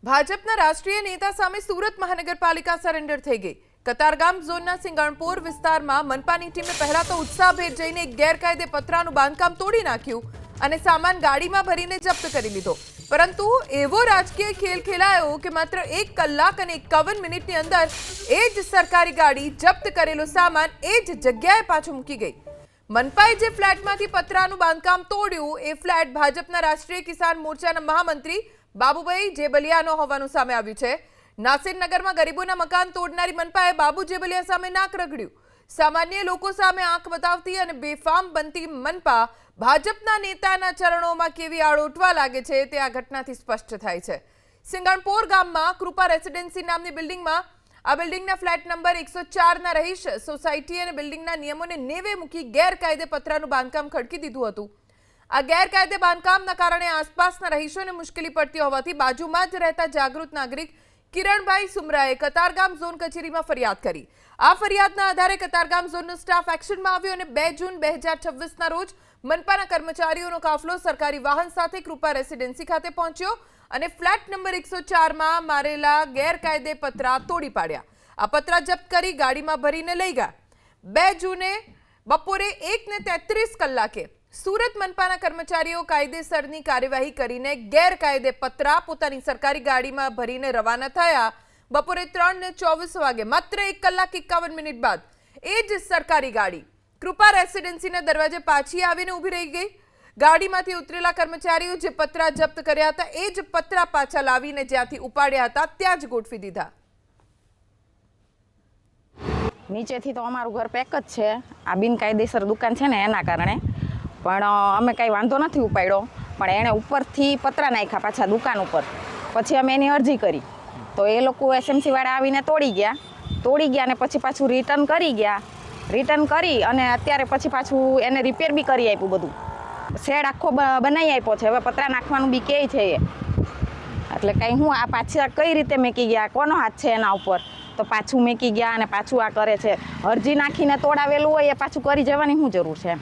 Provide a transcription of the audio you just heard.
ભાજપના રાષ્ટ્રીય નેતા સામે સુરત મહાનગરપાલિકા સરેન્ડર થઈ ગઈ। કતારગામ ઝોનના સિંગણપોર વિસ્તારમાં મનપાની ટીમે પહેલા તો ઉત્સાહભેર જઈને એક ગેરકાયદે પતરાનું બાંધકામ તોડી નાખ્યું અને સામાન ગાડીમાં ભરીને જપ્ત કરી લીધો। પરંતુ એવો રાજકીય ખેલ ખેલાયો કે માત્ર 1 કલાક અને 51 મિનિટની અંદર એ જ સરકારી ગાડી જપ્ત કરેલો સામાન એ જ જગ્યાએ પાછો મૂકી ગઈ। मनपाए जे फ्लेटमांथी पतरानुं बांधकाम तोड्युं ए फ्लेट भाजपना राष्ट्रीय किसान मोर्चाना महामंत्री बाबुभाई जेबलियानो होवानुं सामे आव्युं छे। नासिरनगरमां गरीबोना मकान तोडनारी मनपाए बाबू जेबलिया सामे नाक रगड्युं। सामान्य लोको सामे आंख बतावती अने बेफाम बनती मनपा भाजपना नेताना चरणोमां केवी आड़ोटवा लागे छे ते आ घटनाथी स्पष्ट थाय छे। सिंगणपोर गाममां कृपा रेसिडेन्सी नामनी बिल्डिंगमां आ बिल्डिंगना फ्लेट नंबर 104 ना रहीश सोसायटी અને બિલ્ડિંગના નિયમોને નેવે મૂકી ગેરકાયદે પતરાનું બાંધકામ ખડકી દીધું હતું। આ ગેરકાયદે બાંધકામના કારણે આસપાસના રહીશોને મુશ્કેલી પડતી હોવાથી બાજુમાં જ રહેતા જાગૃત નાગરિક કિરણભાઈ સુમરાએ કતારગામ ઝોન કચેરીમાં ફરિયાદ કરી। આ ફરિયાદના આધારે કતારગામ ઝોનનો સ્ટાફ એક્શનમાં આવ્યો અને 2 જૂન 2026ના રોજ મનપાના કર્મચારીઓનો કાફલો સરકારી વાહન સાથે કૃપા રેસિડેન્સી ખાતે પહોંચ્યો અને ફ્લેટ નંબર 104 માં મારેલા ગેરકાયદે પતરા તોડી પાડ્યા। આ પતરા જપ્ત કરી ગાડીમાં ભરીને લઈ ગયા। 2 જૂને બપોરે 1:33 કલાકે સુરત મનપાના કર્મચારીઓ કાયદેસરની કાર્યવાહી કરીને ગેરકાયદે પતરા પોતાની સરકારી ગાડીમાં ભરીને રવાના થયા। બપોરે 3:24 વાગે માત્ર 1 કલાક 51 મિનિટ બાદ એ જ સરકારી ગાડી કૃપા રેસિડેન્સીના દરવાજે પાછી આવીને ઊભી રહી ગઈ। ગાડીમાંથી ઉતરેલા કર્મચારીઓ જે પતરા જપ્ત કર્યા હતા એ જ પતરા પાછા લાવીને જ્યાંથી ઉપાડ્યા હતા ત્યાં જ ગોઠવી દીધા। નીચેથી તો અમારું ઘર પેક જ છે। આ બિનકાયદેસર દુકાન છે ને એના કારણે પણ અમે કાંઈ વાંધો નથી ઉપાડ્યો, પણ એણે ઉપરથી પતરા નાખ્યા પાછા દુકાન ઉપર। પછી અમે એની અરજી કરી તો એ લોકો એસએમસી વાળા આવીને તોડી ગયા ને પછી પાછું રિટર્ન કરી અને અત્યારે પછી પાછું એને રિપેર બી કરી આપ્યું। બધું શેડ આખો બનાવી આપ્યો છે। હવે પતરા નાખવાનું બી કહે છે એ, એટલે કંઈ હું આ પાછા કઈ રીતે મેકી ગયા, કોનો હાથ છે એના ઉપર, તો પાછું મેકી ગયા અને પાછું આ કરે છે। અરજી નાખીને તોડાવેલું હોય એ પાછું કરી જવાની શું જરૂર છે?